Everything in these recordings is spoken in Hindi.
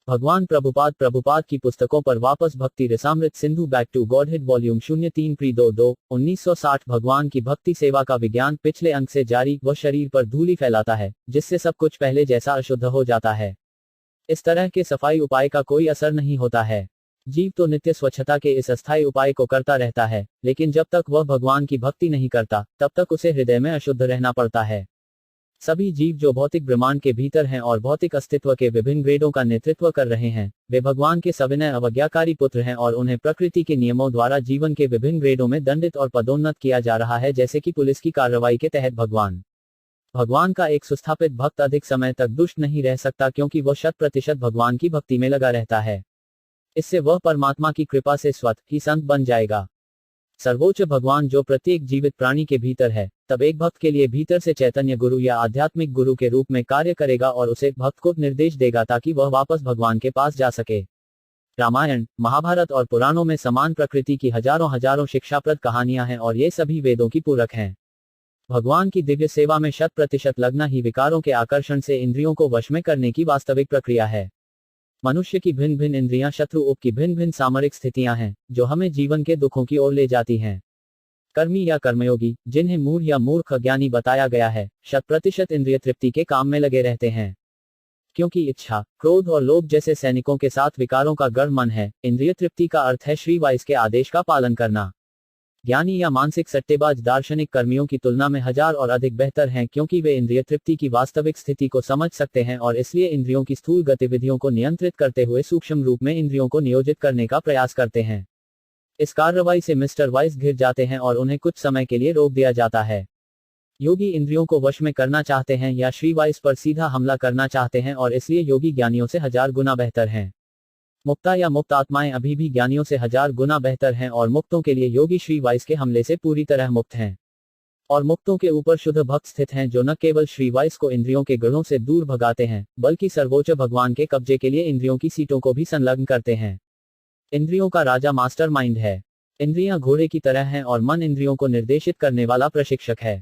भगवान प्रभुपाद की पुस्तकों पर वापस Bhakti Rasamrita Sindhu back to Godhead volume 03 pre 22 1960। भगवान की भक्ति सेवा का विज्ञान पिछले अंक से जारी। वह शरीर पर धूलि फैलाता है जिससे सब कुछ पहले जैसा अशुद्ध हो जाता है। इस तरह के सफाई उपाय का कोई असर नहीं होता है। जीव तो नित्य स्वच्छता के इस अस्थायी उपाय को करता रहता है, लेकिन जब तक वह भगवान की भक्ति नहीं करता तब तक उसे हृदय में अशुद्ध रहना पड़ता है। सभी जीव जो भौतिक ब्रह्मांड के भीतर हैं और भौतिक अस्तित्व के विभिन्न ग्रेडों का नेतृत्व कर रहे हैं, वे भगवान के सविनय अवज्ञाकारी पुत्र हैं और उन्हें प्रकृति के नियमों द्वारा जीवन के विभिन्न ग्रेडों में दंडित और पदोन्नत किया जा रहा है, जैसे कि पुलिस की कार्रवाई के तहत। भगवान का एक सुस्थापित भक्त अधिक समय तक दुष्ट नहीं रह सकता, क्योंकि वह 100% भगवान की भक्ति में लगा रहता है। इससे वह परमात्मा की कृपा से स्वतः ही संत बन जाएगा। सर्वोच्च भगवान जो प्रत्येक जीवित प्राणी के भीतर है, तब एक भक्त के लिए भीतर से चैतन्य गुरु या आध्यात्मिक गुरु के रूप में कार्य करेगा और उसे भक्त को निर्देश देगा ताकि वह वापस भगवान के पास जा सके। रामायण, महाभारत और पुराणों में समान प्रकृति की हजारों शिक्षाप्रद कहानियां हैं और ये सभी वेदों की पूरक हैं। भगवान की दिव्य सेवा में 100% लगना ही विकारों के आकर्षण से इंद्रियों को वश में करने की वास्तविक प्रक्रिया है। मनुष्य की भिन्न भिन्न इंद्रियां शत्रु उप की भिन्न भिन्न सामरिक स्थितियां हैं जो हमें जीवन के दुखों की ओर ले जाती हैं। कर्मी या कर्मयोगी, जिन्हें मूढ़ या मूर्ख अज्ञानी बताया गया है, 100% इंद्रिय तृप्ति के काम में लगे रहते हैं। क्योंकि इच्छा, क्रोध और लोभ जैसे सैनिकों के साथ विकारों का गढ़ मन है, इंद्रिय तृप्ति का अर्थ है श्री वाइस के आदेश का पालन करना। ज्ञानी या मानसिक सट्टेबाज दार्शनिक कर्मियों की तुलना में हजार और अधिक बेहतर हैं, क्योंकि वे इंद्रिय तृप्ति की वास्तविक स्थिति को समझ सकते हैं और इसलिए इंद्रियों की स्थूल गतिविधियों को नियंत्रित करते हुए सूक्ष्म रूप में इंद्रियों को नियोजित करने का प्रयास करते हैं। इस कार्रवाई से मिस्टर वाइस घिर जाते हैं और उन्हें कुछ समय के लिए रोक दिया जाता है। योगी इंद्रियों को वश में करना चाहते हैं या श्री वाइस पर सीधा हमला करना चाहते हैं और इसलिए योगी ज्ञानियों से 1000 गुना बेहतर हैं। मुक्ता या मुक्त आत्माएं अभी भी ज्ञानियों से 1000 गुना बेहतर हैं और मुक्तों के लिए योगी श्री वाइस के हमले से पूरी तरह मुक्त हैं। और मुक्तों के ऊपर शुद्ध भक्त स्थित हैं जो न केवल श्री वाइस को इंद्रियों के गढ़ों से दूर भगाते हैं, बल्कि सर्वोच्च भगवान के कब्जे के लिए इंद्रियों की सीटों को भी संलग्न करते हैं। इंद्रियों का राजा मास्टरमाइंड है। इंद्रियां घोड़े की तरह हैं और मन इंद्रियों को निर्देशित करने वाला प्रशिक्षक है।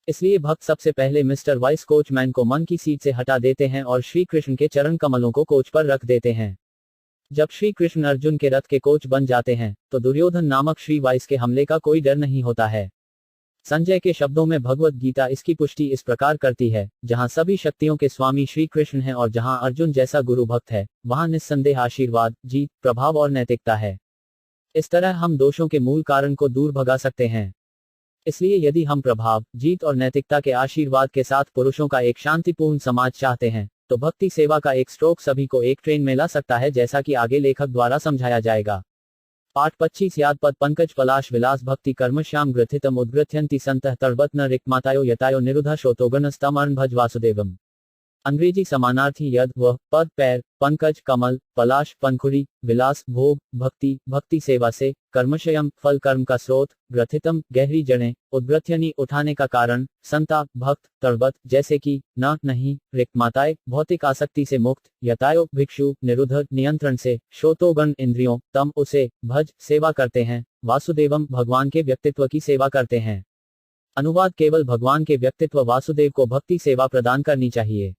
इसलिए भक्त सबसे पहले मिस्टर वाइस कोचमैन को मन की सीट से हटा देते हैं और श्री कृष्ण के चरण कमलों को कोच पर रख देते हैं। जब श्री कृष्ण अर्जुन के रथ के कोच बन जाते हैं तो दुर्योधन नामक श्री वाइस के हमले का कोई डर नहीं होता है। संजय के शब्दों में भगवत गीता इसकी पुष्टि इस प्रकार करती है, जहां सभी शक्तियों के स्वामी श्री कृष्ण हैं और जहां अर्जुन जैसा गुरु भक्त है, वहां निस्संदेह आशीर्वाद, जीत, प्रभाव और नैतिकता है। इस तरह हम दोषों के मूल कारण को दूर भगा सकते हैं। इसलिए यदि हम प्रभाव, जीत और नैतिकता के आशीर्वाद के साथ पुरुषों का एक शांतिपूर्ण समाज चाहते हैं, तो भक्ति सेवा का एक स्ट्रोक सभी को एक ट्रेन में ला सकता है, जैसा कि आगे लेखक द्वारा समझाया जाएगा। पाठ 25 याद पद पंकज पलाश विलास भक्ति कर्म श्याम ग्रथितम उद्ग्रथ्यंति संतः तड़बत न रिक्मातायो यतायो निरुधा श्रोतोगणस्तम अर्ण भज वासुदेवम। अंग्रेजी समानार्थी यद वह, पद पैर, पंकज कमल, पलाश पंखुड़ी, विलास भोग, भक्ति भक्ति सेवा से, कर्मशयम फल कर्म का स्रोत, ग्रथितम गहरी जड़ें, उद्ग्रथ्यनि उठाने का कारण, संता भक्त, तड़बत जैसे कि न नहीं, रिक्माताय भौतिक आसक्ति से मुक्त, यतायो भिक्षु निरुद्ध नियंत्रण से, श्रोतोगण इंद्रियों, तम उसे, भज सेवा करते हैं, वासुदेवम भगवान के व्यक्तित्व की सेवा करते हैं। अनुवाद केवल भगवान के व्यक्तित्व वासुदेव को भक्ति सेवा प्रदान करनी चाहिए,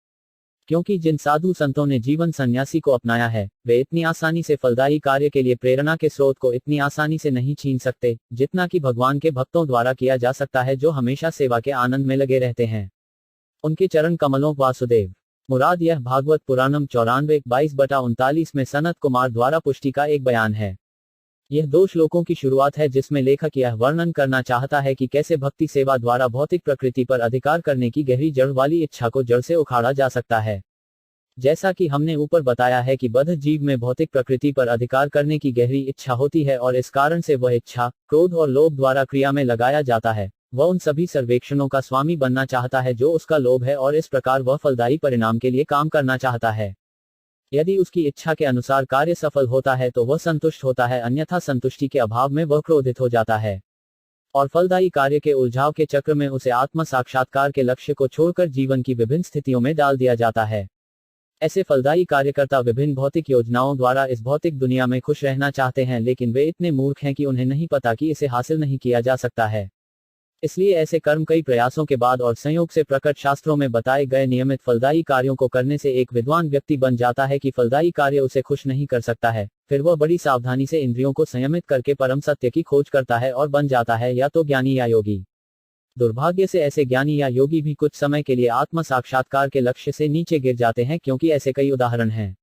क्योंकि जिन साधु संतों ने जीवन सन्यासी को अपनाया है, वे इतनी आसानी से फलदायी कार्य के लिए प्रेरणा के स्रोत को इतनी आसानी से नहीं छीन सकते, जितना कि भगवान के भक्तों द्वारा किया जा सकता है, जो हमेशा सेवा के आनंद में लगे रहते हैं। उनके चरण कमलों वासुदेव। मुराद यह भागवत पुराणम 94:22-39 में सनत कुमार द्वारा पुष्टि का एक बयान है। यह 2 श्लोकों की शुरुआत है जिसमें लेखक यह वर्णन करना चाहता है कि कैसे भक्ति सेवा द्वारा भौतिक प्रकृति पर अधिकार करने की गहरी जड़ वाली इच्छा को जड़ से उखाड़ा जा सकता है। जैसा कि हमने ऊपर बताया है कि बद्ध जीव में भौतिक प्रकृति पर अधिकार करने की गहरी इच्छा होती है और इस कारण से वह इच्छा, क्रोध और लोभ द्वारा क्रिया में लगाया जाता है। वह उन सभी सर्वेक्षणों का स्वामी बनना चाहता है जो उसका लोभ है और इस प्रकार वह फलदायी परिणाम के लिए काम करना चाहता है। यदि उसकी इच्छा के अनुसार कार्य सफल होता है तो वह संतुष्ट होता है, अन्यथा संतुष्टि के अभाव में वह क्रोधित हो जाता है और फलदायी कार्य के उलझाव के चक्र में उसे आत्म साक्षात्कार के लक्ष्य को छोड़कर जीवन की विभिन्न स्थितियों में डाल दिया जाता है। ऐसे फलदायी कार्यकर्ता विभिन्न भौतिक योजनाओं द्वारा इस भौतिक दुनिया में खुश रहना चाहते हैं, लेकिन वे इतने मूर्ख हैं कि उन्हें नहीं पता कि इसे हासिल नहीं किया जा सकता है। इसलिए ऐसे कर्म कई प्रयासों के बाद और संयोग से प्रकट शास्त्रों में बताए गए नियमित फलदायी कार्यों को करने से एक विद्वान व्यक्ति बन जाता है कि फलदायी कार्य उसे खुश नहीं कर सकता है। फिर वह बड़ी सावधानी से इंद्रियों को संयमित करके परम सत्य की खोज करता है और बन जाता है या तो ज्ञानी या योगी। दुर्भाग्य से ऐसे ज्ञानी या योगी भी कुछ समय के लिए आत्म साक्षात्कार के लक्ष्य से नीचे गिर जाते हैं, क्योंकि ऐसे कई उदाहरण हैं।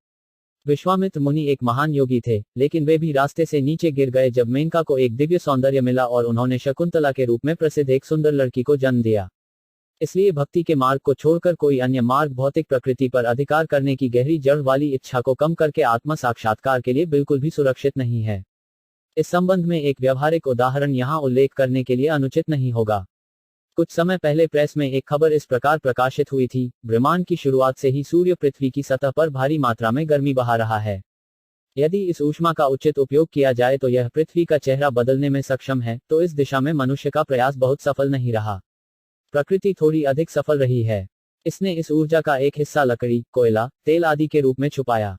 विश्वामित्र मुनि एक महान योगी थे, लेकिन वे भी रास्ते से नीचे गिर गए जब मेनका को एक दिव्य सौंदर्य मिला और उन्होंने शकुंतला के रूप में प्रसिद्ध एक सुंदर लड़की को जन्म दिया। इसलिए भक्ति के मार्ग को छोड़कर कोई अन्य मार्ग भौतिक प्रकृति पर अधिकार करने की गहरी जड़ वाली इच्छा को कम करके आत्म साक्षात्कार के लिए बिल्कुल भी सुरक्षित नहीं है। इस संबंध में एक व्यवहारिक उदाहरण यहाँ उल्लेख करने के लिए अनुचित नहीं होगा। कुछ समय पहले प्रेस में एक खबर इस प्रकार प्रकाशित हुई थी, ब्रह्मांड की शुरुआत से ही सूर्य पृथ्वी की सतह पर भारी मात्रा में गर्मी बहा रहा है। यदि इस ऊष्मा का उचित उपयोग किया जाए तो यह पृथ्वी का चेहरा बदलने में सक्षम है, तो इस दिशा में मनुष्य का प्रयास बहुत सफल नहीं रहा। प्रकृति थोड़ी अधिक सफल रही है। इसने इस ऊर्जा का एक हिस्सा लकड़ी, कोयला, तेल आदि के रूप में छुपाया।